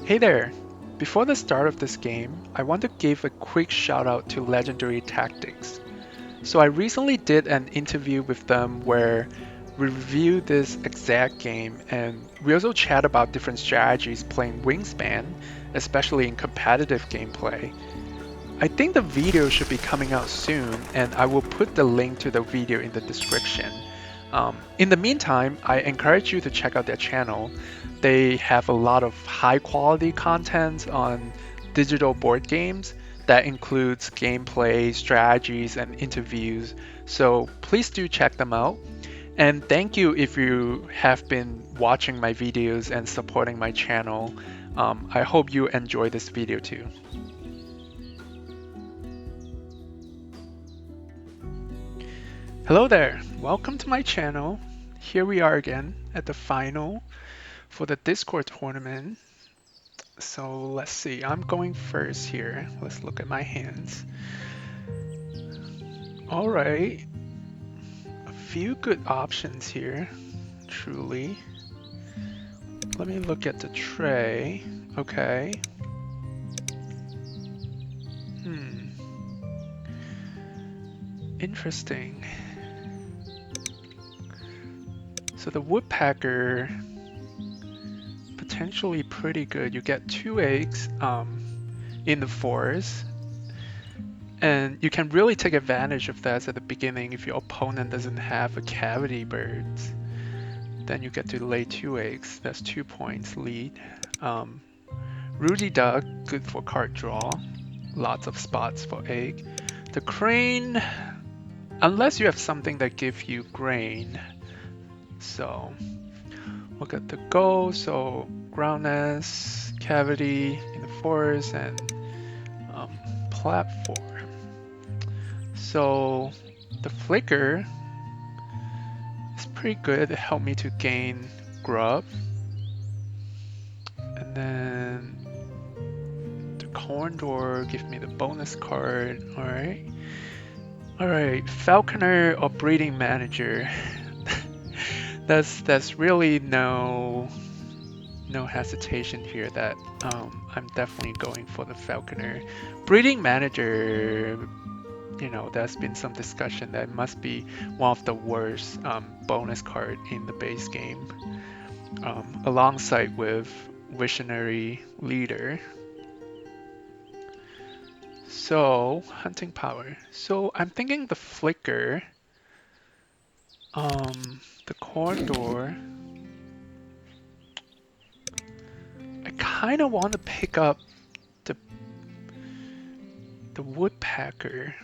Hey there! Before the start of this game, I want to give a quick shout out to Legendary Tactics. So I recently did an interview with them where we reviewed this exact game and we also chat about different strategies playing Wingspan, especially in competitive gameplay. I think the video should be coming out soon and I will put the link to the video in the description. In the meantime, I encourage you to check out their channel. They have a lot of high quality content on digital board games that includes gameplay, strategies, and interviews. So please do check them out. And thank you if you have been watching my videos and supporting my channel. I hope you enjoy this video too. Hello there, welcome to my channel. Here we are again at the final for the Discord tournament. So let's see, I'm going first here. Let's look at my hands. All right, a few good options here, truly. Let me look at the tray. Okay. Interesting. So the woodpecker, potentially pretty good. You get 2 eggs in the forest. And you can really take advantage of that at the beginning if your opponent doesn't have a cavity birds. Then you get to lay 2 eggs. That's 2 points lead. Rudy duck, good for card draw. Lots of spots for egg. The crane, unless you have something that gives you grain. So look at the goal. So ground nest, cavity in the forest, and platform. So the flicker is pretty good. It helped me to gain grub. And then the corn door gives me the bonus card. Alright. Alright, falconer or breeding manager. That's really no hesitation here that I'm definitely going for the falconer. Breeding manager, you know, there's been some discussion that it must be one of the worst bonus card in the base game, alongside with visionary leader. So hunting power. So I'm thinking the flicker, the corridor. I kind of want to pick up the woodpecker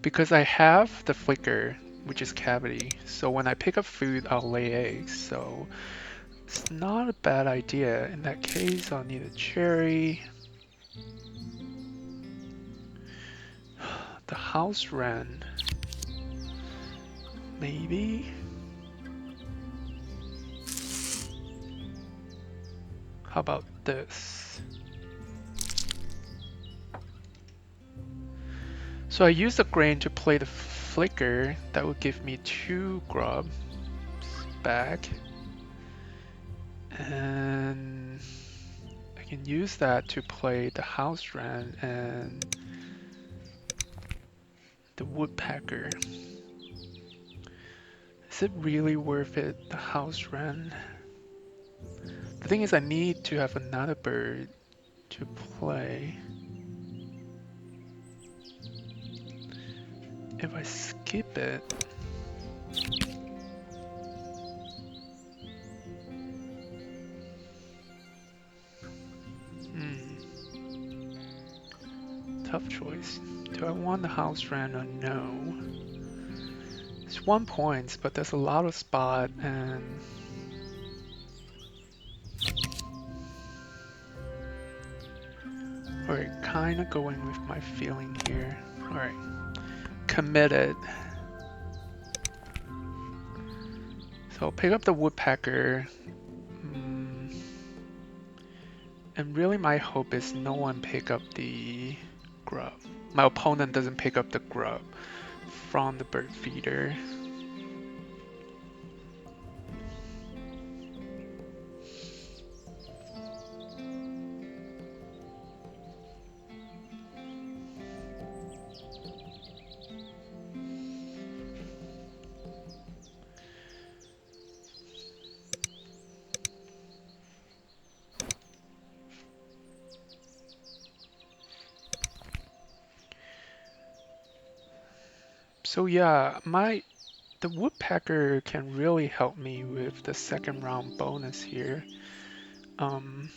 because I have the flicker, which is cavity. So when I pick up food, I'll lay eggs. So it's not a bad idea. In that case, I'll need a cherry. The house wren. Maybe. How about this? So I use the grain to play the flicker. That would give me 2 grubs back. And I can use that to play the house wren and the woodpecker. Is it really worth it, the house wren? The thing is I need to have another bird to play. If I skip it, tough choice. Do I want the house wren or no? It's 1 point, but there's a lot of spot and alright, kinda going with my feeling here. Alright. Committed. So I'll pick up the woodpecker. And really my hope is no one pick up the grub. My opponent doesn't pick up the grub from the bird feeder. So yeah, the woodpecker can really help me with the second round bonus here. Um,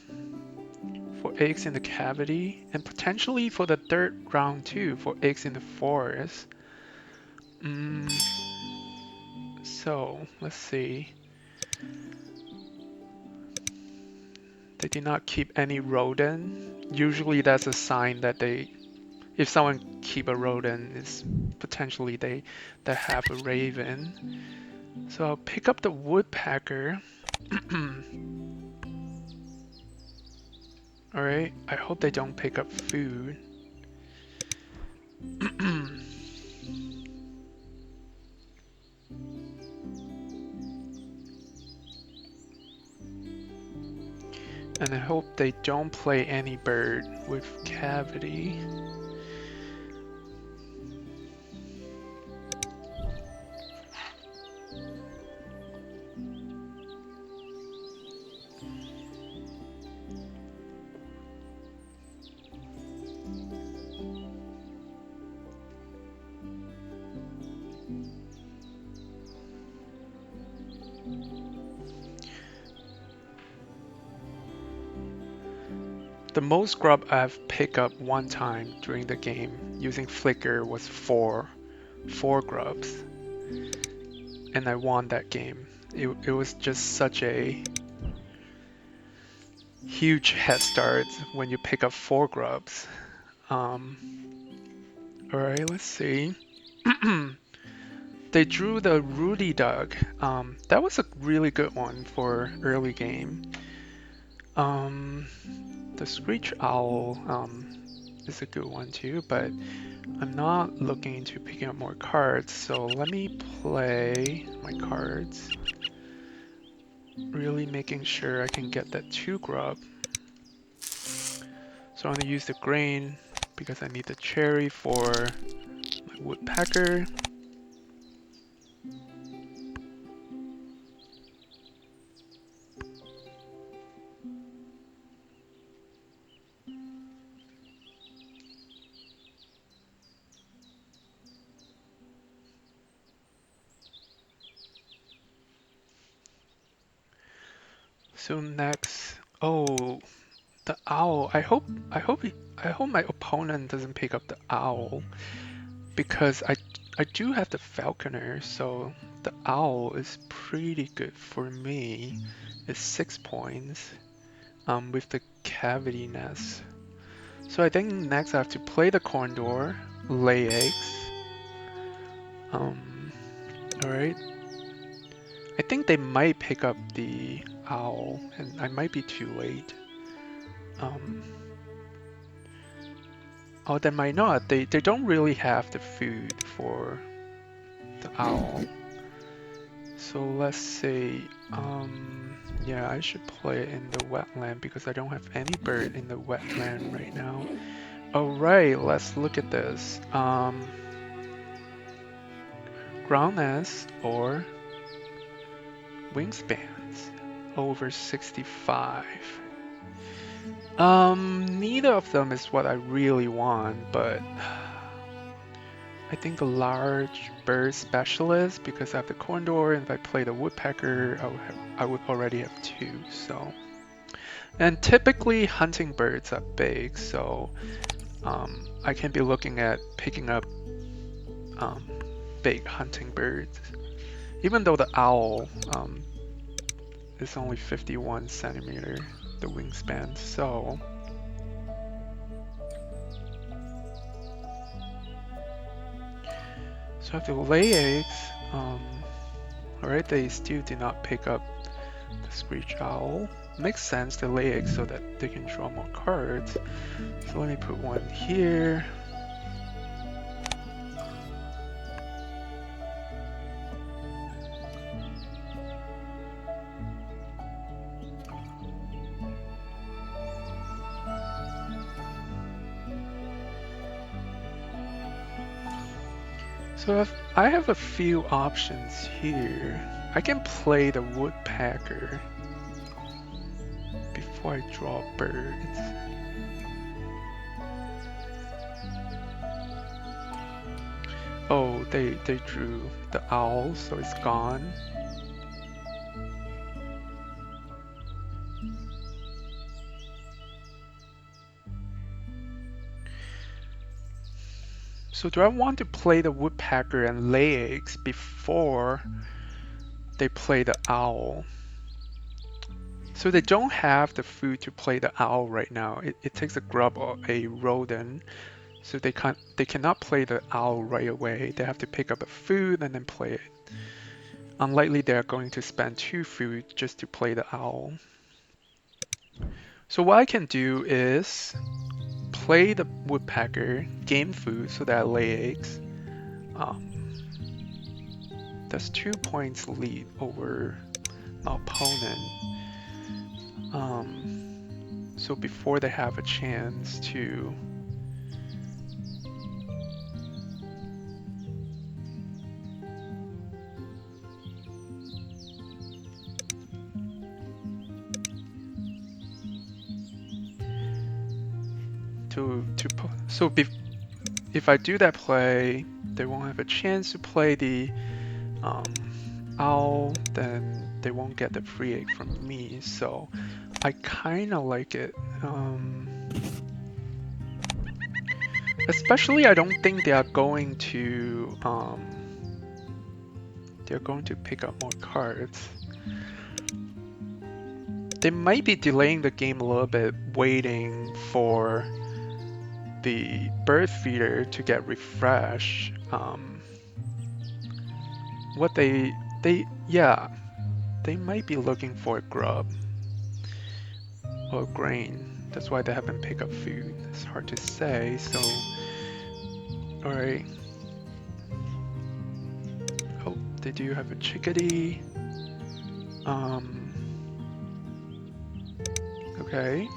for eggs in the cavity, and potentially for the third round too, for eggs in the forest. Mm, so let's see. They did not keep any rodent. Usually that's a sign that if someone keep a rodent, it's potentially they have a raven. So I'll pick up the woodpecker. All right. I hope they don't pick up food. And I hope they don't play any bird with cavity. The most grub I've picked up one time during the game using Flickr was four grubs, and I won that game. It was just such a huge head start when you pick up four grubs. Um, all right, let's see. They drew the Rudy Dug. That was a really good one for early game. Um, the Screech Owl is a good one too, but I'm not looking into picking up more cards, so let me play my cards. Really making sure I can get that 2 grub. So I'm gonna use the grain because I need the cherry for my woodpecker. So next, oh, the owl. I hope my opponent doesn't pick up the owl because I do have the falconer, so the owl is pretty good for me. It's 6 points with the cavity nest. So I think next I have to play the condor, lay eggs. Um, all right. I think they might pick up the owl, and I might be too late. Um, oh, they might not. They don't really have the food for the owl. So let's say, yeah, I should play it in the wetland because I don't have any bird in the wetland right now. All right, let's look at this. Ground nest or wingspans over 65. Neither of them is what I really want, but I think a large bird specialist because I have the condor, and if I play the woodpecker, I would already have 2. So, and typically hunting birds are big, so I can be looking at picking up um, big hunting birds, even though the owl is only 51 centimeter, the wingspan. So. So I have to lay eggs. Alright, they still did not pick up the Screech Owl. Makes sense to lay eggs so that they can draw more cards. So let me put one here. So I have a few options here. I can play the woodpecker before I draw birds. Oh, they drew the owl, so it's gone. So do I want to play the woodpecker and lay eggs before they play the owl? So they don't have the food to play the owl right now. It takes a grub or a rodent, so they cannot play the owl right away. They have to pick up a food and then play it. Unlikely they are going to spend 2 food just to play the owl. So what I can do is play the woodpecker, gain food so that I lay eggs. Um, that's 2 points lead over my opponent. So before they have a chance so if I do that play, they won't have a chance to play the um, owl, then they won't get the free egg from me. So I kind of like it. Especially, I don't think they're going to pick up more cards. They might be delaying the game a little bit, waiting for the bird feeder to get refreshed. What yeah, they might be looking for a grub or grain. That's why they haven't picked up food. It's hard to say. So, all right. Oh, they do have a chickadee. Okay.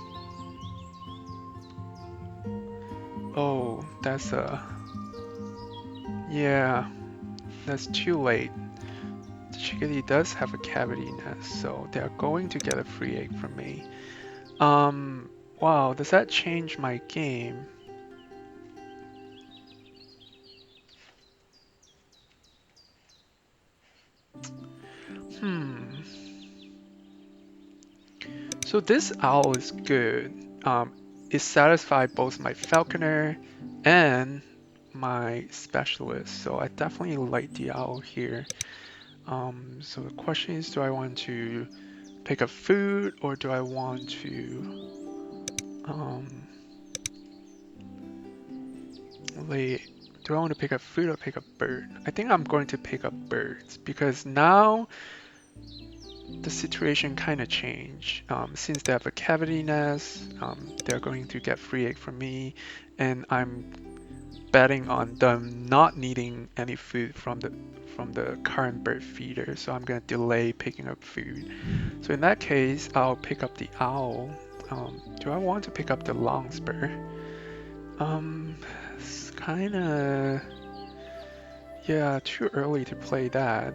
Oh, yeah, that's too late. The chickadee does have a cavity nest, so they're going to get a free egg from me. Wow, does that change my game? Hmm. So this owl is good. It satisfies both my falconer and my specialist, so I definitely like the owl here. So the question is, do I want to pick up food or do I want to lay? Do I want to pick up food or pick up bird? I think I'm going to pick up birds because now the situation kind of changed. Since they have a cavity nest, they're going to get free egg from me, and I'm betting on them not needing any food from the current bird feeder, so I'm gonna delay picking up food. So in that case, I'll pick up the owl. Do I want to pick up the longspur? It's kind of yeah, too early to play that.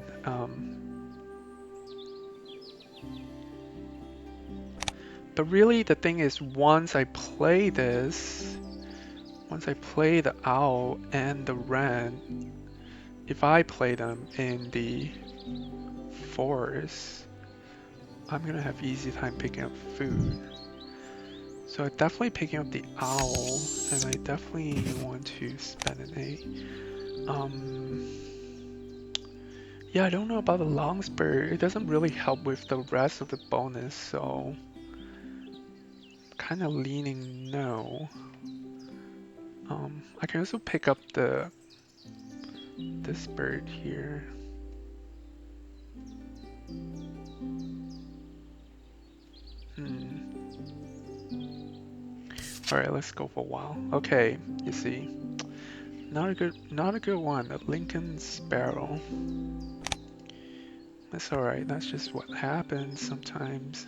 But really, the thing is, once I play the owl and the wren, if I play them in the forest, I'm gonna have easy time picking up food. So I'm definitely picking up the owl, and I definitely want to spend an egg. Yeah, I don't know about the longspur. It doesn't really help with the rest of the bonus, so kind of leaning no. I can also pick up this bird here. All right, let's go for a while. Okay, you see, not a good one. A Lincoln Sparrow. That's all right. That's just what happens sometimes.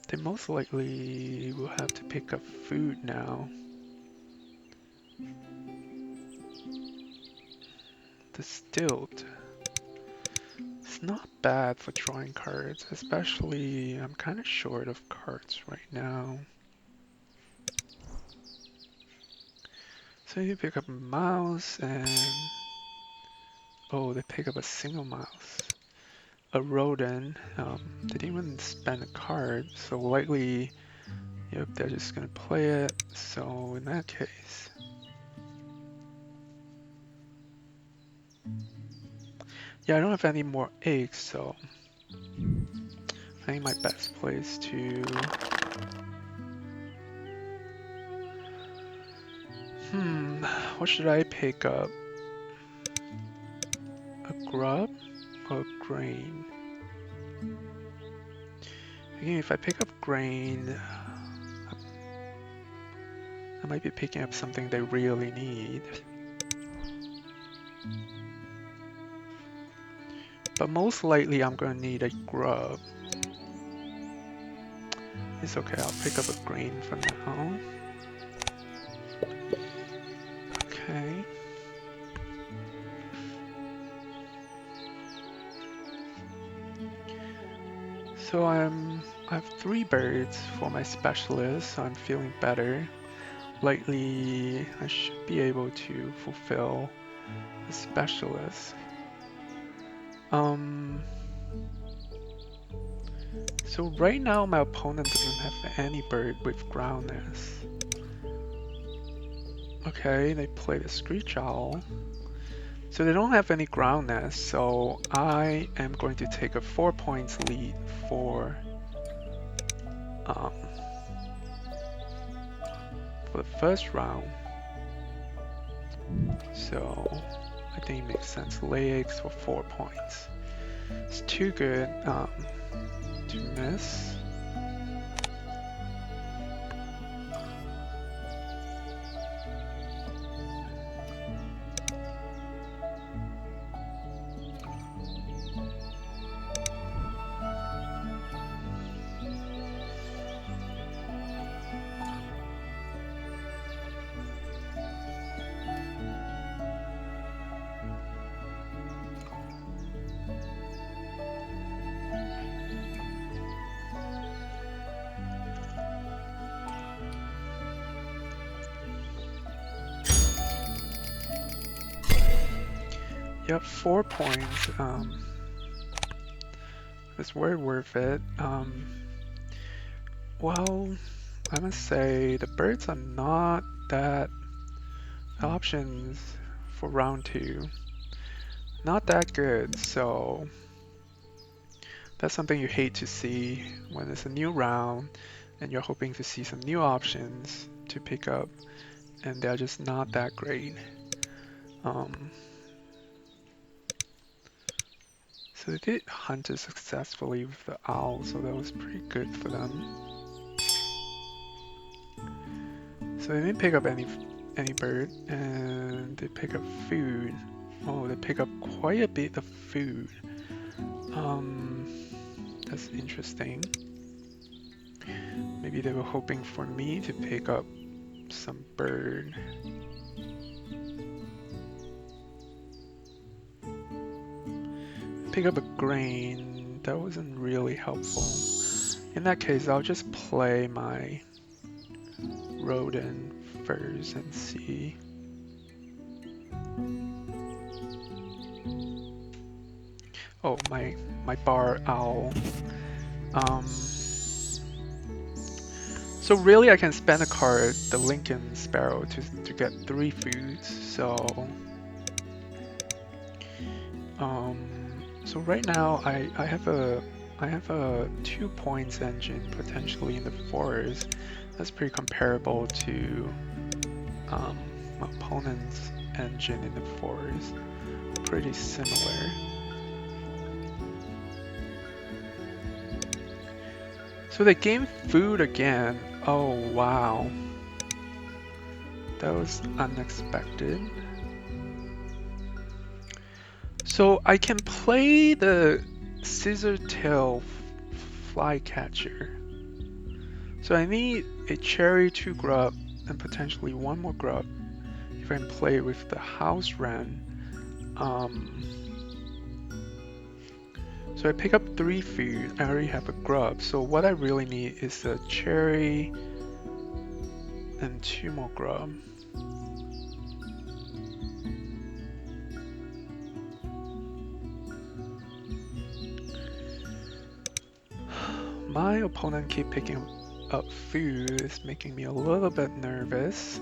They most likely will have to pick up food now. The stilt. It's not bad for drawing cards, especially I'm kind of short of cards right now. So you pick up a mouse and... Oh, they pick up a single mouse. A rodent. They didn't even spend a card, so likely, yep, they're just gonna play it. So in that case... Yeah, I don't have any more eggs, so... I think my best place to... What should I pick up? A grub or grain? Again, if I pick up grain, I might be picking up something they really need. But most likely I'm gonna need a grub. It's okay, I'll pick up a grain for now. Okay. So I have 3 birds for my specialist, so I'm feeling better. Likely I should be able to fulfill the specialist. So right now my opponent doesn't have any bird with ground nest. Okay, they played a screech owl. So they don't have any ground nest, so I am going to take a 4 points lead for the first round. So I think it makes sense. Lay eggs for 4 points. It's too good to miss. Yep, 4 points. It's very worth it. Well, I must say the birds are not that options for round 2. Not that good, so that's something you hate to see when it's a new round and you're hoping to see some new options to pick up, and they're just not that great. So they did hunt it successfully with the owl, so that was pretty good for them. So they didn't pick up any bird, and they pick up food. Oh, they pick up quite a bit of food. That's interesting. Maybe they were hoping for me to pick up some bird. Pick up a grain. That wasn't really helpful. In that case, I'll just play my rodent first and see. Oh, my bar owl. So really I can spend a card, the Lincoln Sparrow, to get 3 foods, so... So right now I have a 2 points engine potentially in the forest. That's pretty comparable to my opponent's engine in the forest. Pretty similar. So they gain food again. Oh wow. That was unexpected. So I can play the scissor-tail flycatcher. So I need a cherry, 2 grub, and potentially 1 more grub if I can play with the house wren. So I pick up 3 food. I already have a grub. So what I really need is a cherry and 2 more grub. My opponent keep picking up food. It's making me a little bit nervous.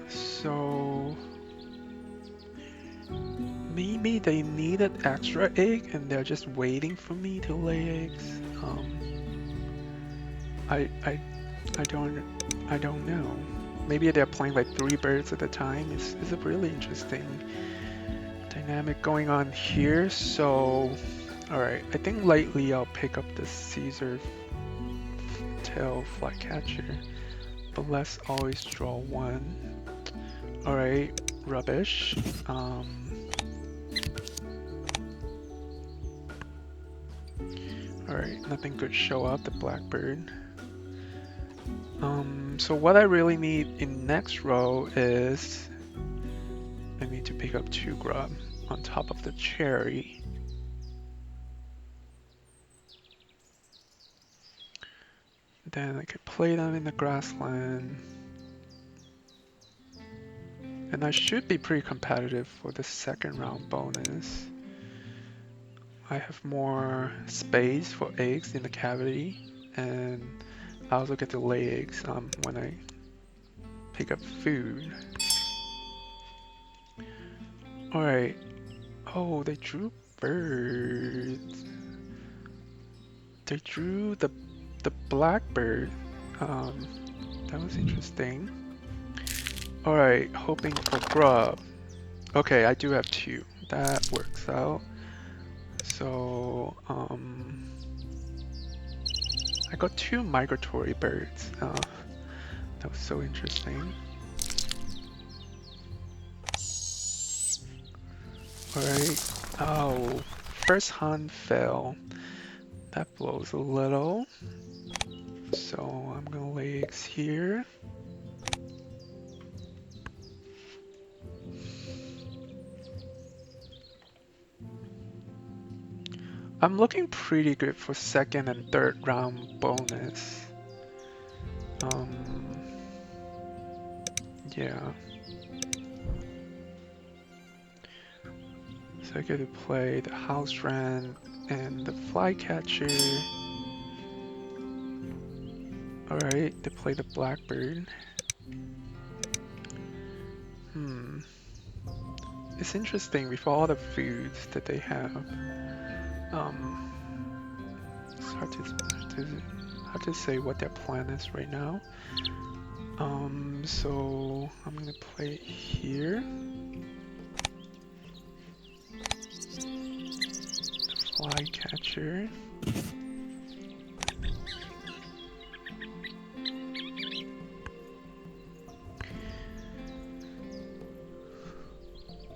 So maybe they needed extra egg and they're just waiting for me to lay eggs. I I I don't know. Maybe they're playing like 3 birds at a time. It's a really interesting dynamic going on here. So, alright, I think lately I'll pick up the Caesar tail flycatcher, but let's always draw 1. Alright, rubbish. Alright, nothing good show up, the blackbird. So what I really need in next row is I need to pick up 2 grub on top of the cherry. Then I could play them in the grassland. And I should be pretty competitive for the second round bonus. I have more space for eggs in the cavity, and I also get to lay eggs when I pick up food. Alright. Oh, they drew birds. They drew the blackbird. That was interesting. Alright, hoping for grub. Okay, I do have 2. That works out. So, I got 2 migratory birds. That was so interesting. Alright. Oh, first hunt fell. That blows a little. So I'm gonna lay eggs here. I'm looking pretty good for second and third round bonus. Yeah. So I get to play the house wren and the flycatcher. Alright, they play the blackbird. It's interesting with all the foods that they have. It's hard to say what their plan is right now. So I'm gonna play it here. The flycatcher.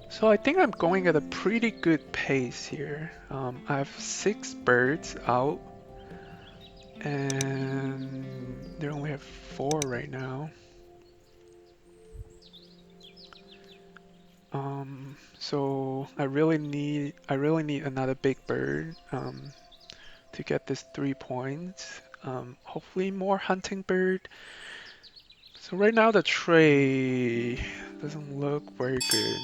So I think I'm going at a pretty good pace here. I have 6 birds out, and they only have 4 right now. So I really need another big bird to get this 3 points. Hopefully more hunting bird. So right now the tray doesn't look very good.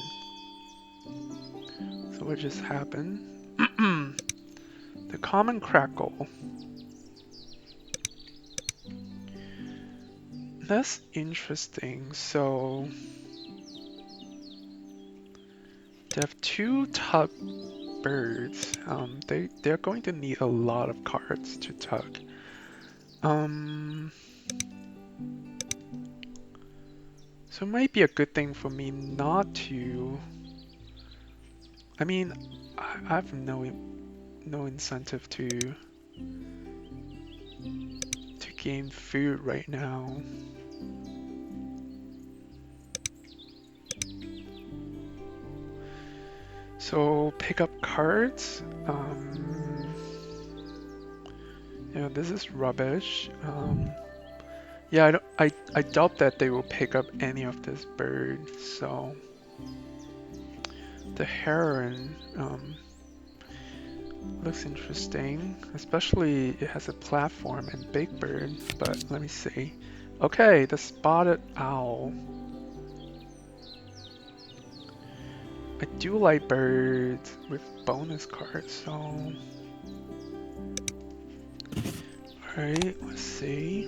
So what just happened? The common crackle. That's interesting. So they have 2 tug birds. They're going to need a lot of cards to tug. So it might be a good thing for me not to. I mean, I have no incentive to gain food right now. So pick up cards. Yeah, this is rubbish. Yeah, I doubt that they will pick up any of this bird. So the heron looks interesting, especially it has a platform and big bird. But let me see. Okay, the spotted owl. I do like birds with bonus cards, so... Alright, let's see.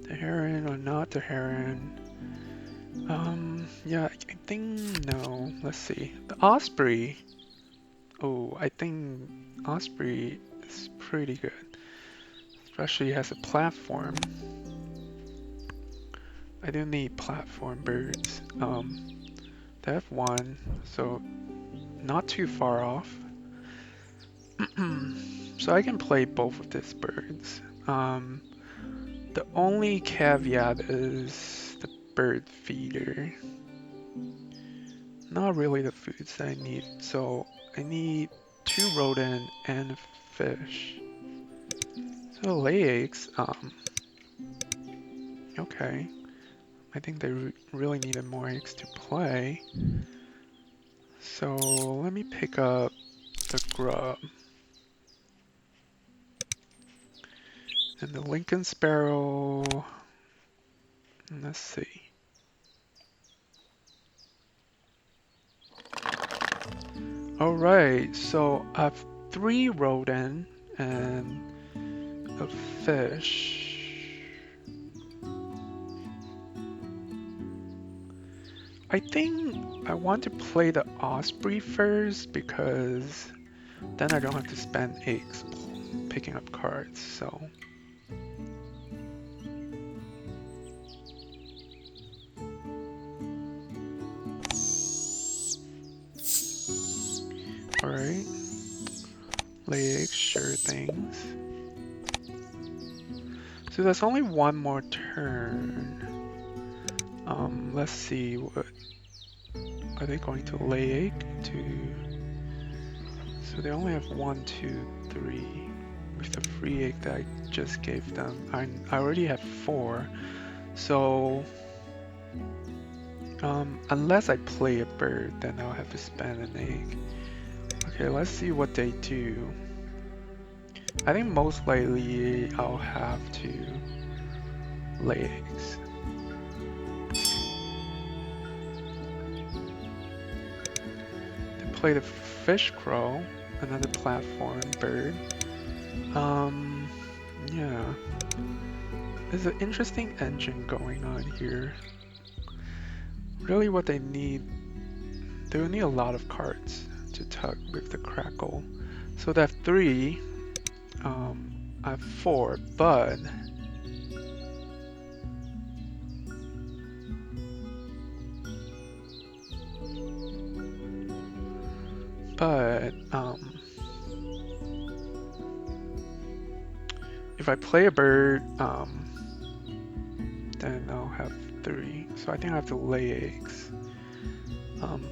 The heron or not the heron. Yeah, I think no. Let's see. The osprey. Oh, I think osprey is pretty good. Especially has a platform. I do need platform birds. They have one, so not too far off. So I can play both of these birds. The only caveat is the bird feeder. Not really the foods I need, so I need 2 rodent and a fish. So lay eggs, okay. I think they really needed more eggs to play. So let me pick up the grub. And the Lincoln Sparrow, let's see. Alright, so I have 3 rodent and a fish. I think I want to play the osprey first because then I don't have to spend eggs picking up cards, so... Alright. Lay eggs, sure things. So there's only one more turn. Let's see, what... Are they going to lay egg? So they only have 1, 2, 3. With the free egg that I just gave them. I already have 4. So... unless I play a bird, then I'll have to spend an egg. Okay, let's see what they do. I think most likely I'll have to lay eggs. They play the fish crow, another platform bird. Yeah. There's an interesting engine going on here. Really what they need, they will need a lot of cards to tug with the crackle. So they have 3, I have 4, but if I play a bird, then I'll have 3. So I think I have to lay eggs.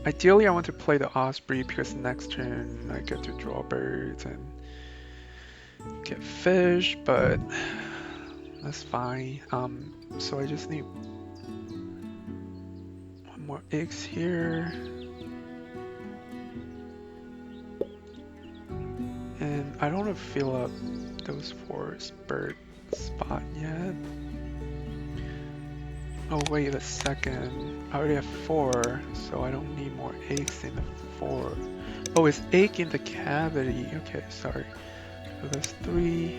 Ideally, I want to play the osprey because next turn I get to draw birds and get fish, but that's fine. So I just need 1 more eggs here. And I don't want to fill up those 4 bird spot yet. Oh wait a second, I already have 4, so I don't need more eggs in the 4. Oh, it's egg in the cavity. Okay, sorry. So that's 3,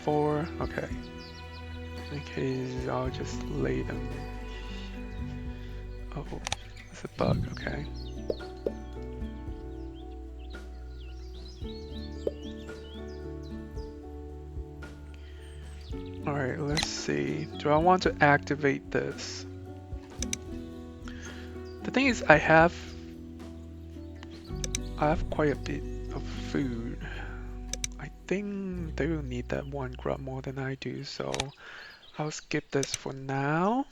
4. Okay. In case I'll just lay them. Oh, it's a bug. Okay. Alright, let's see. Do I want to activate this? The thing is, I have quite a bit of food. I think they will need that 1 grub more than I do, so I'll skip this for now.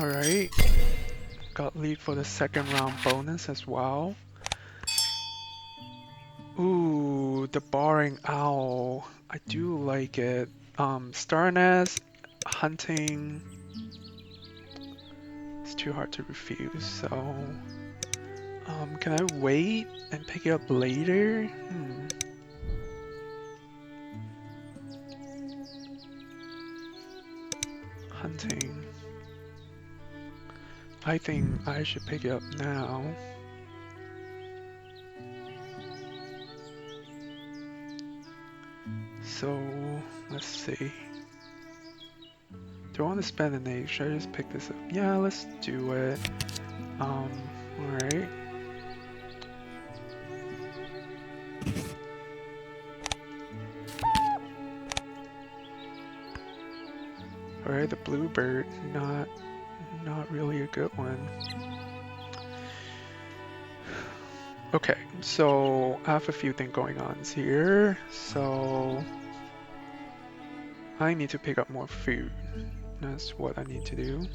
Alright. Got lead for the 2nd round bonus as well. Ooh, the Barring Owl. I do like it. Starnest, hunting. It's too hard to refuse, so... can I wait and pick it up later? Hunting. I think I should pick it up now. So, let's see. Do I want to spend an egg? Should I just pick this up? Yeah, let's do it. Alright. Alright, the bluebird, not really a good one. Okay, so I have a few things going on here. So I need to pick up more food. That's what I need to do.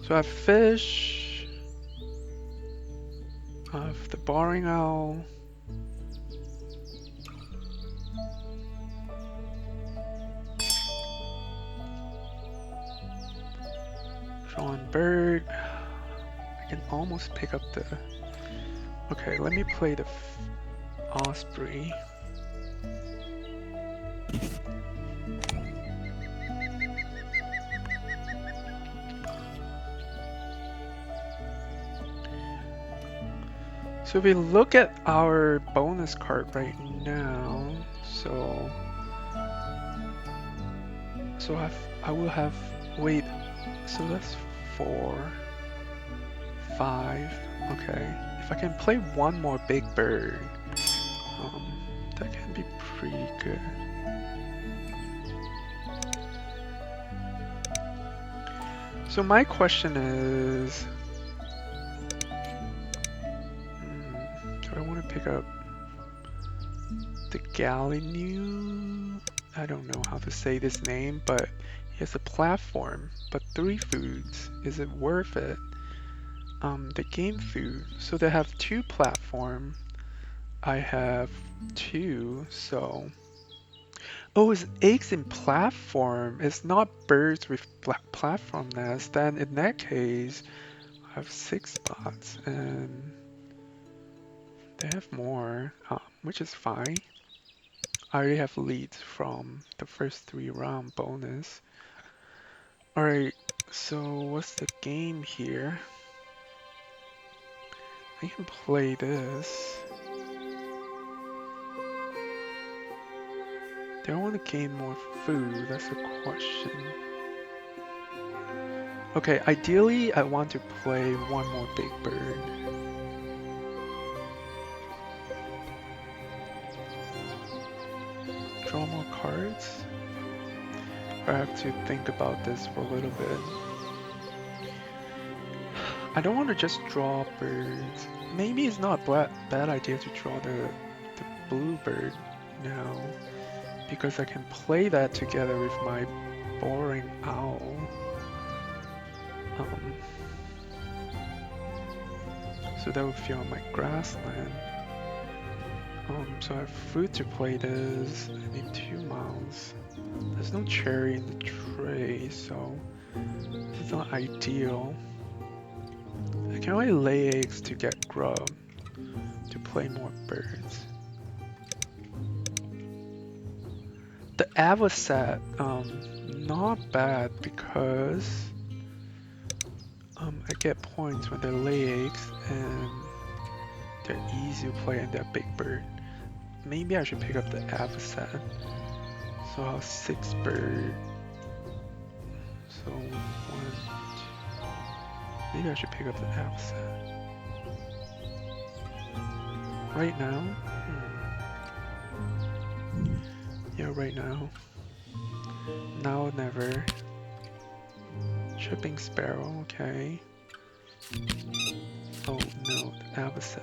So I have fish. I have the boring owl. Drawn bird. I can almost pick up the... Okay, let me play the osprey. So if we look at our bonus card right now, so I will have, wait, so that's 4, 5, okay. If I can play one more big bird, that can be pretty good. So my question is, do I want to pick up the Galinu? I don't know how to say this name, but he has a platform, but 3 foods. Is it worth it? The game food. So they have 2 platform. I have 2, so... Oh, it's eggs in platform. It's not birds with platform nests. Then in that case, I have 6 spots, and they have more, which is fine. I already have leads from the first 3 round bonus. Alright, so what's the game here? I can play this. Do I want to gain more food? That's the question. Okay, ideally I want to play one more big bird. Draw more cards? Or I have to think about this for a little bit. I don't want to just draw birds. Maybe it's not a bad idea to draw the blue bird now, because I can play that together with my boring owl. So that would fill my grassland. So I have food to play this. I need 2 mounts. There's no cherry in the tray, so it's not ideal. I can only lay eggs to get grub to play more birds. The avocet, not bad because I get points when they lay eggs and they're easy to play and they're big bird. Maybe I should pick up the avocet. So I'll have 6 bird. So 1, 2. Maybe I should pick up the avocet. Right now? Yeah, right now. Now or never. Tripping sparrow, okay. Oh no, the avocet.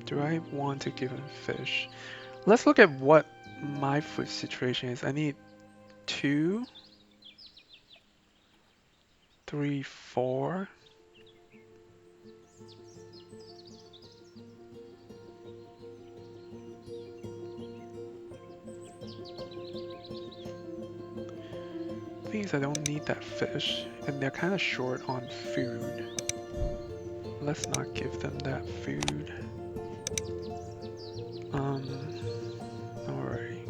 Do I want to give him fish? Let's look at what my food situation is. I need 2, 3, 4. Thing is, I don't need that fish, and they're kind of short on food. Let's not give them that food. Alright.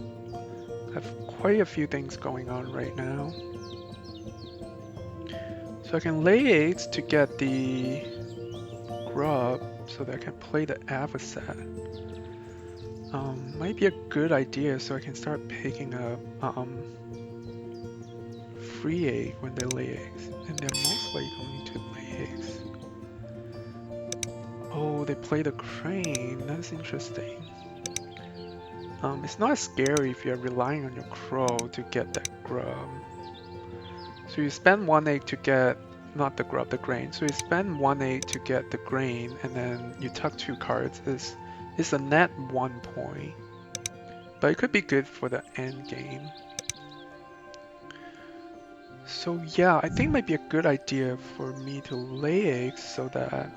have quite a few things going on right now. So I can lay eggs to get the grub so that I can play the avocet. Might be a good idea so I can start picking up free egg when they lay eggs. And they're most likely going to lay eggs. Oh, they play the crane. That's interesting. It's not scary if you're relying on your crow to get that grub. So you spend 1 egg to get, not the grub, the grain. So you spend 1 egg to get the grain, and then you tuck 2 cards. It's a net 1 point. But it could be good for the end game. So yeah, I think it might be a good idea for me to lay eggs so that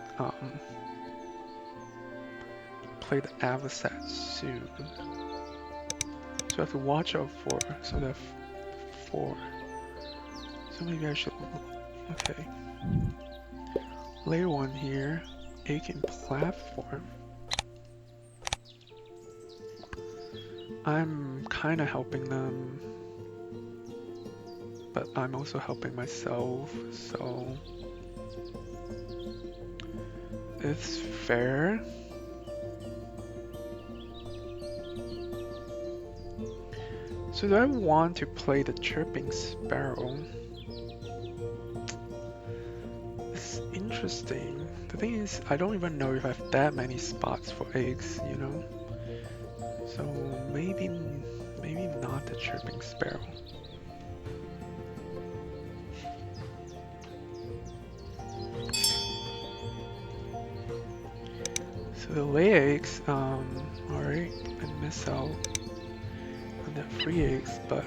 play the avocet soon. So I have to watch out for, so that 4. So maybe I should, okay. Lay 1 here, egg in platform. I'm kinda helping them, but I'm also helping myself, so it's fair. So do I want to play the chirping sparrow? It's interesting. The thing is, I don't even know if I have that many spots for eggs, you know? So maybe not the chirping sparrow. So the lay eggs, alright, I miss out on that free eggs, but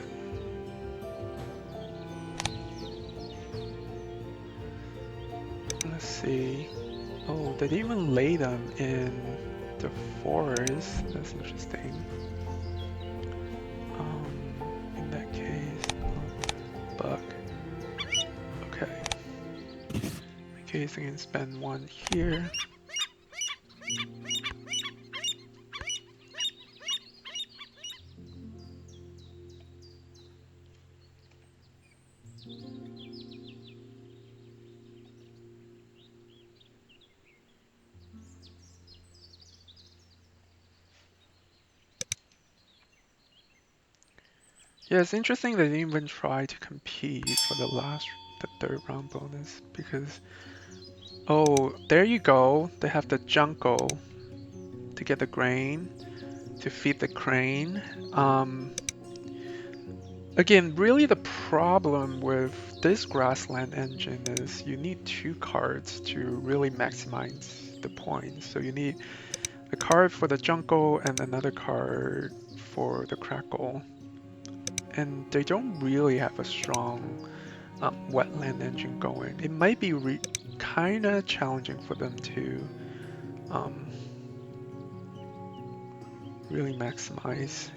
let's see. Oh, they didn't even lay them in the forest. That's interesting. In that case, bug. Okay. In that case, I can spend 1 here. Yeah, it's interesting they didn't even try to compete for the 3rd round bonus because, oh, there you go. They have the jungle to get the grain, to feed the crane. Again, really the problem with this grassland engine is you need 2 cards to really maximize the points. So you need a card for the jungle and another card for the crackle. And they don't really have a strong wetland engine going. It might be kind of challenging for them to really maximize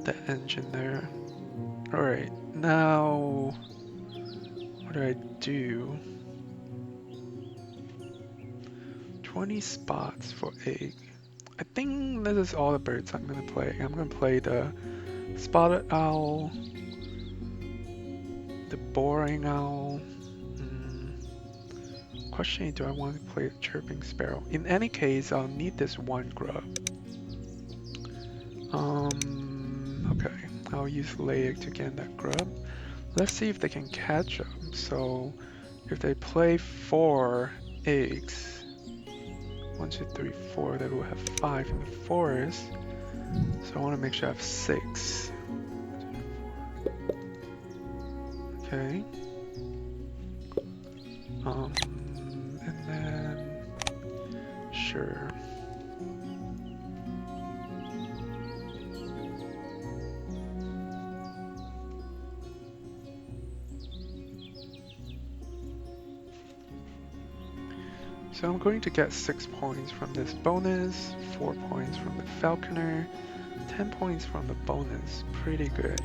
the engine there. Alright, now what do I do? 20 spots for egg. I think this is all the birds I'm gonna play. I'm gonna play the spotted owl, the boring owl. Question: do I want to play the chirping sparrow? In any case, I'll need this 1 grub. Okay, I'll use lay egg to get that grub. Let's see if they can catch up. So if they play 4 eggs, 1, 2, 3, 4, they will have 5 in the forest. So I want to make sure I have 6. Okay. And then, sure. So I'm going to get 6 points from this bonus, 4 points from the falconer, 10 points from the bonus. Pretty good.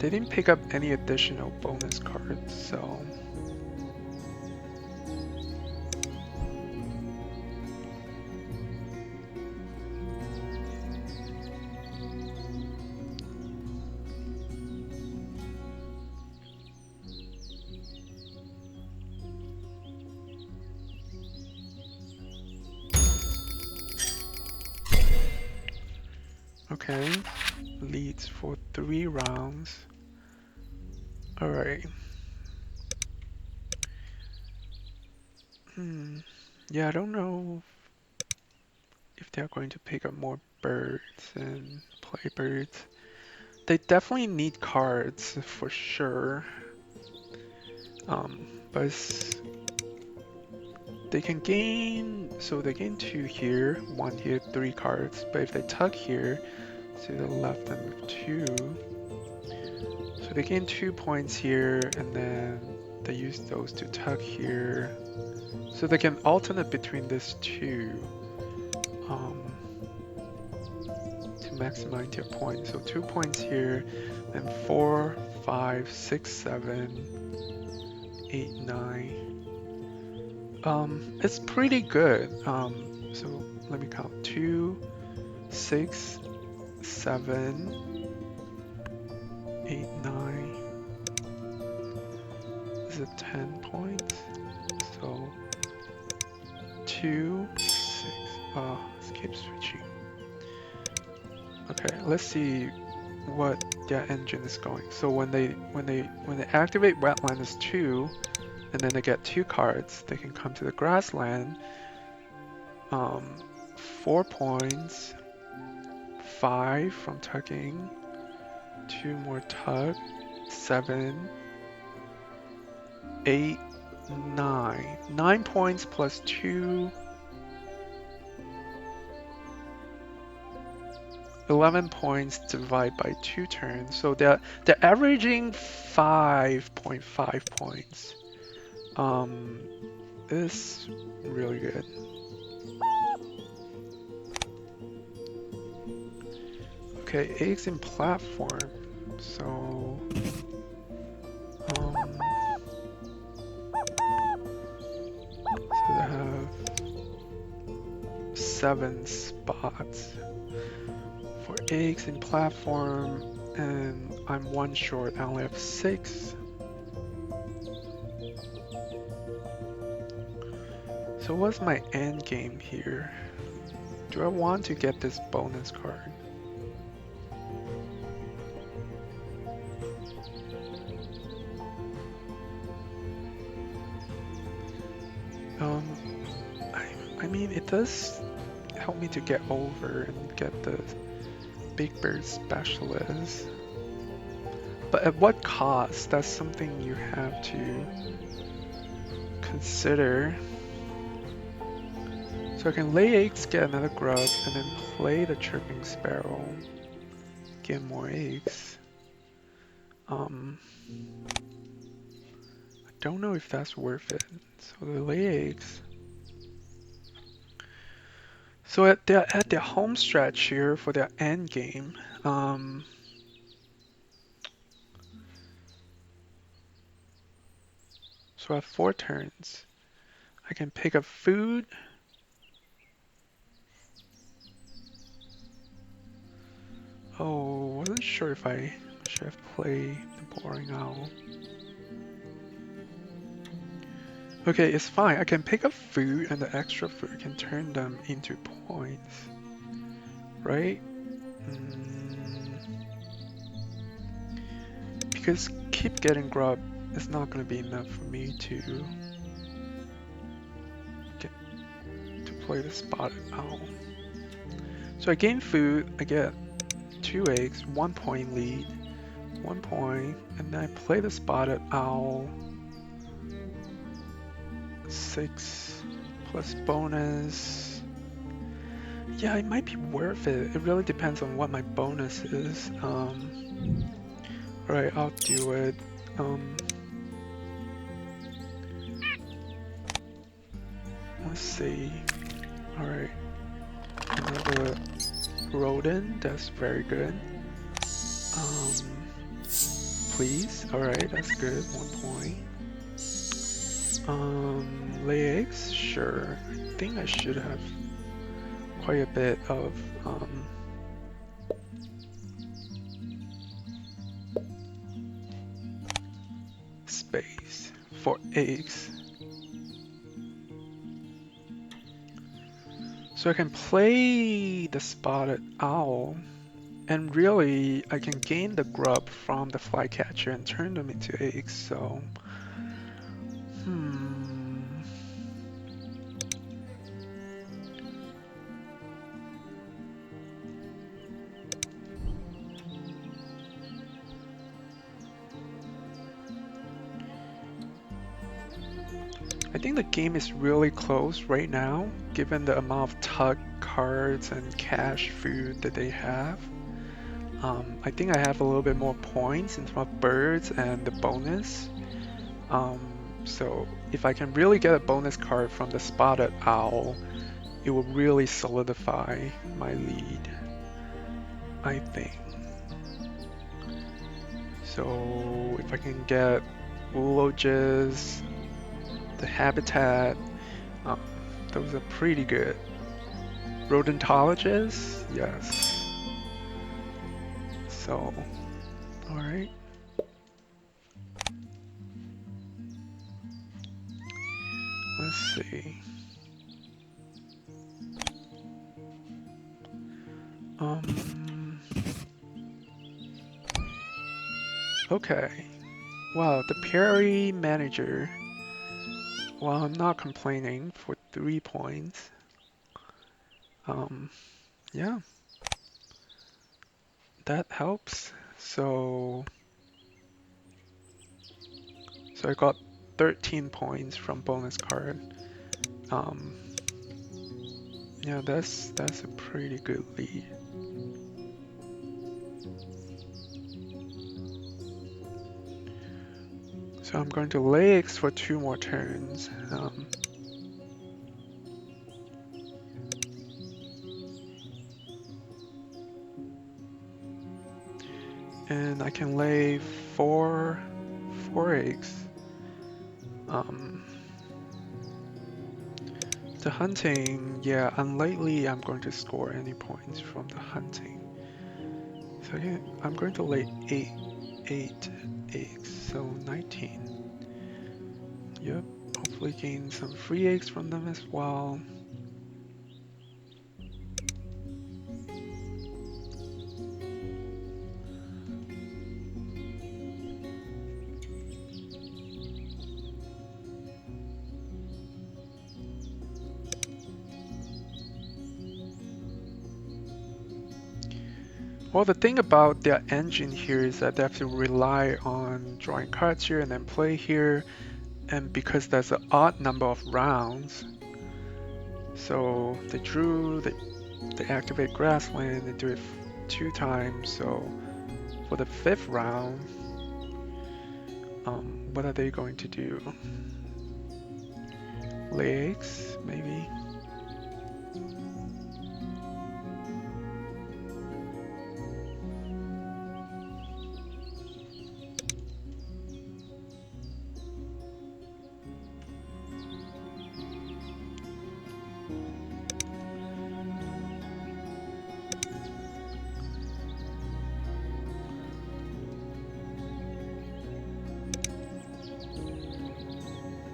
They didn't pick up any additional bonus cards, so Okay, leads for 3 rounds. Alright. Yeah, I don't know if they're going to pick up more birds and play birds. They definitely need cards for sure. But they can gain, so they gain 2 here, 1 here, 3 cards. But if they tuck here, to the left and move 2. So they gain 2 points here, and then they use those to tuck here. So they can alternate between these two to maximize their points. So 2 points here, and 4, 5, 6, 7, 8, 9. It's pretty good. So let me count. 2, 6, 7, 8, 9. This is 10 points. So 2, 6. Let's keep switching. Okay, let's see what their engine is going. So when they activate wetland is 2, and then they get 2 cards, they can come to the grassland. 4 points, 5 from tucking, 2 more tug, 7, 8, 9. 9 points plus 2. 11 points divided by 2 turns. So they're averaging 5.5 points. This is really good. Okay, eggs in platform. So they have 7 spots for eggs in platform, and I'm 1 short. I only have 6. So what's my end game here? Do I want to get this bonus card? I mean, it does help me to get over and get the Big Bird Specialist. But at what cost? That's something you have to consider. So I can lay eggs, get another grub, and then play the Chirping Sparrow, get more eggs. I don't know if that's worth it. So they lay eggs. So at their home stretch here for their end game, so I have 4 turns. I can pick up food. Oh, wasn't sure if I should have played the Boring Owl. Okay, it's fine. I can pick up food, and the extra food can turn them into points, right? Because keep getting grub is not going to be enough for me to play the Spotted Owl. So I gain food, I get 2 eggs, 1 point lead, 1 point, and then I play the Spotted Owl. 6 plus bonus. Yeah, it might be worth it. It really depends on what my bonus is. Alright, I'll do it. Let's see. Alright. Another rodent, that's very good. Please. Alright, that's good. 1 point. Lay eggs? Sure. I think I should have quite a bit of space for eggs. So I can play the Spotted Owl. And really, I can gain the grub from the flycatcher and turn them into eggs, so... Hmm... I think the game is really close right now, given the amount of tug cards and cash food that they have. I think I have a little bit more points in terms of birds and the bonus. So if I can really get a bonus card from the spotted owl, it will really solidify my lead, I think. So if I can get Woologes, the habitat, um, those are pretty good. Rodentologists, yes. So, alright. Let's see. Okay. Wow, the Perry manager. Well, I'm not complaining for 3 points. Yeah, that helps. So I got 13 points from bonus card. Um, yeah, that's a pretty good lead. So I'm going to lay eggs for 2 more turns. And I can lay four eggs. The hunting, yeah, unlikely I'm going to score any points from the hunting. So yeah, I'm going to lay eight eggs, so 19. Yep, hopefully gain some free eggs from them as well. Well, the thing about their engine here is that they have to rely on drawing cards here and then play here, and because there's an odd number of rounds, so they activate grassland, they do it 2 times, so for the 5th round, what are they going to do? Lay eggs, maybe?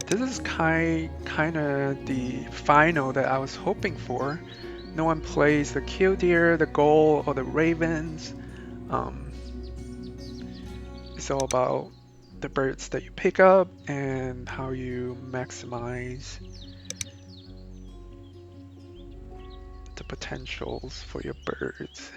This is kind of the final that I was hoping for. No one plays the killdeer, the gull, or the ravens. Um, it's all about the birds that you pick up and how you maximize the potentials for your birds.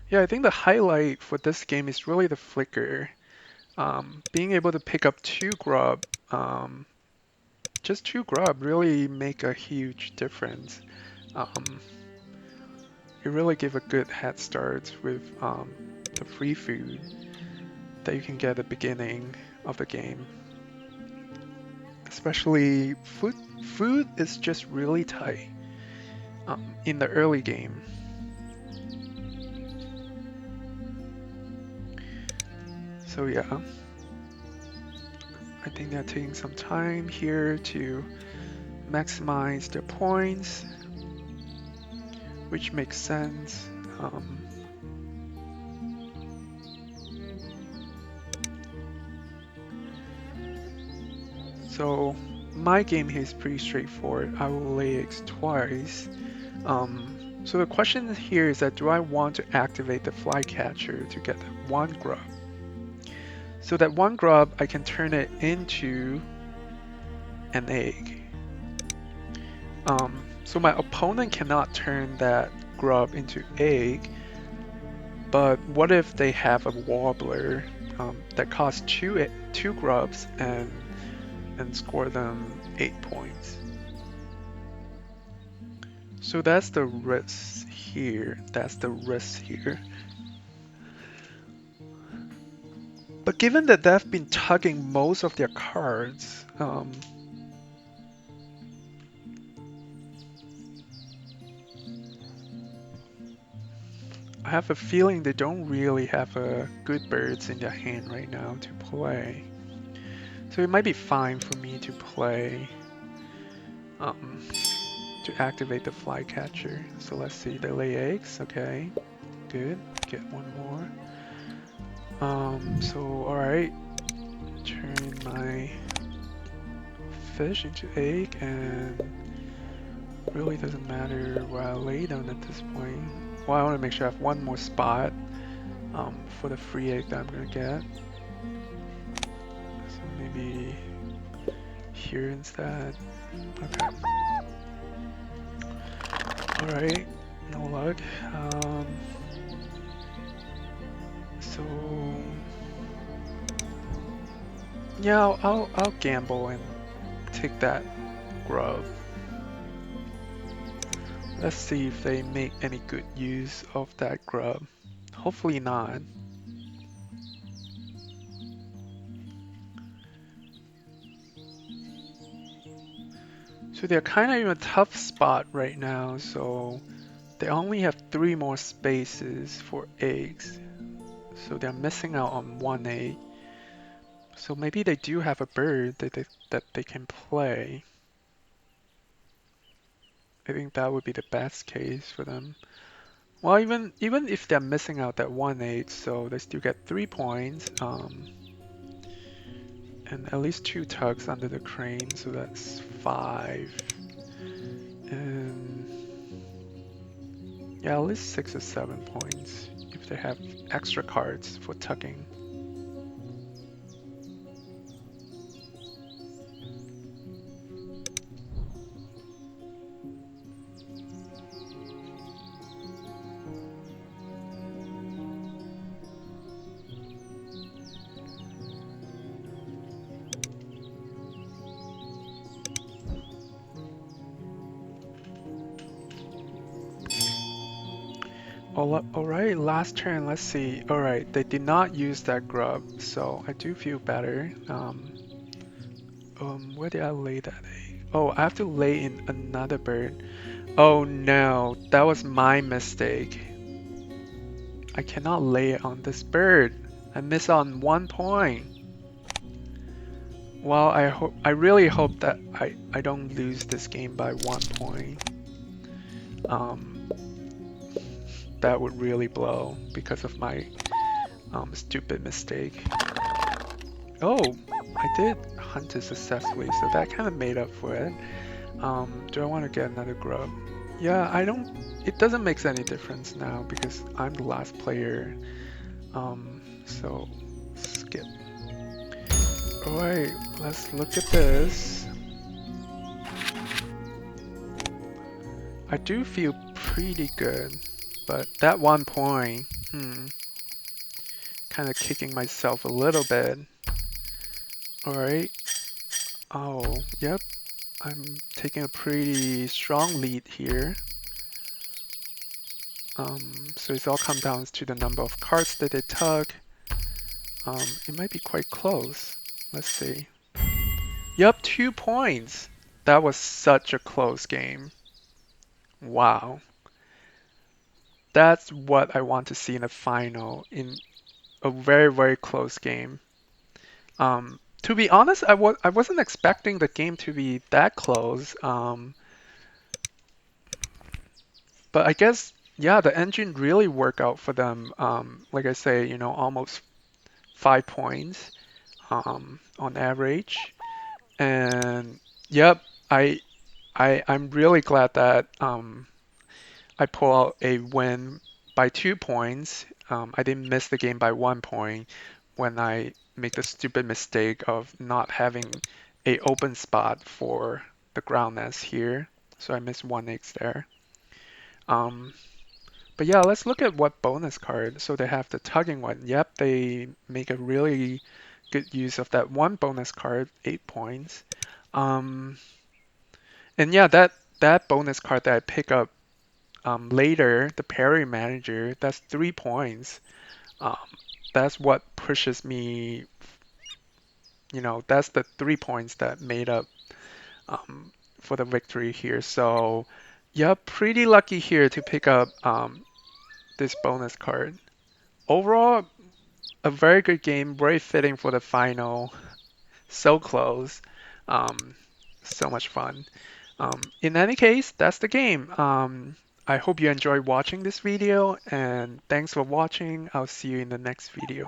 Yeah, I think the highlight for this game is really the flicker. Being able to pick up 2 grub, just 2 grub really make a huge difference. It really give a good head start with the free food that you can get at the beginning of the game. Especially food is just really tight in the early game. So yeah, I think they're taking some time here to maximize their points, which makes sense. So my game here is pretty straightforward. I will lay eggs twice. So the question here is that do I want to activate the flycatcher to get one grub? So that one grub, I can turn it into an egg. So my opponent cannot turn that grub into egg, but what if they have a warbler that costs two grubs and score them 8 points? So that's the risk here. That's the risk here. But given that they've been tugging most of their cards, I have a feeling they don't really have good birds in their hand right now to play. So it might be fine for me to play to activate the flycatcher. So let's see, they lay eggs. Okay, good. Get one more. So alright, turn my fish into egg, and really doesn't matter where I lay them at this point. Well, I want to make sure I have one more spot for the free egg that I'm gonna get. So maybe here instead. Okay. Alright, no luck. So yeah, I'll gamble and take that grub. Let's see if they make any good use of that grub. Hopefully not. So they're kind of in a tough spot right now, so they only have 3 more spaces for eggs. So they're missing out on 1 egg. So maybe they do have a bird that they can play. I think that would be the best case for them. Well, even if they're missing out that 1 egg, so they still get 3 points. And at least 2 tugs under the crane, so that's 5. And yeah, at least 6 or 7 points if they have extra cards for tugging. Alright, last turn, let's see. Alright, they did not use that grub, so I do feel better. Where did I lay that egg? Oh, I have to lay in another bird. Oh no, that was my mistake. I cannot lay it on this bird. I miss on 1 point. Well, I really hope that I don't lose this game by 1 point. That would really blow because of my stupid mistake. Oh, I did hunt it successfully, so that kind of made up for it. Do I want to get another grub? Yeah, I don't. It doesn't make any difference now because I'm the last player. So skip. Alright, let's look at this. I do feel pretty good, but that 1 point, kind of kicking myself a little bit. Alright. Oh, yep. I'm taking a pretty strong lead here. So it all comes down to the number of cards that they tug. It might be quite close. Let's see. Yep, 2 points. That was such a close game. Wow. That's what I want to see in a final, in a very, very close game. To be honest, I wasn't expecting the game to be that close. But I guess, yeah, the engine really worked out for them. Like I say, almost 5 points on average. And Yep, I'm really glad that I pull out a win by 2 points. I didn't miss the game by 1 point when I make the stupid mistake of not having a open spot for the ground nest here. So I missed 1x there. Um, but yeah, let's look at what bonus card. So they have the tugging one. Yep, they make a really good use of that one bonus card, 8 points. Um, and yeah, that bonus card that I pick up later, the parry manager, that's 3 points. Um, that's what pushes me, that's the 3 points that made up um, for the victory here. So, yeah, pretty lucky here to pick up this bonus card. Overall, a very good game, very fitting for the final. So close. Um, so much fun. In any case, that's the game. I hope you enjoyed watching this video, and thanks for watching. I'll see you in the next video.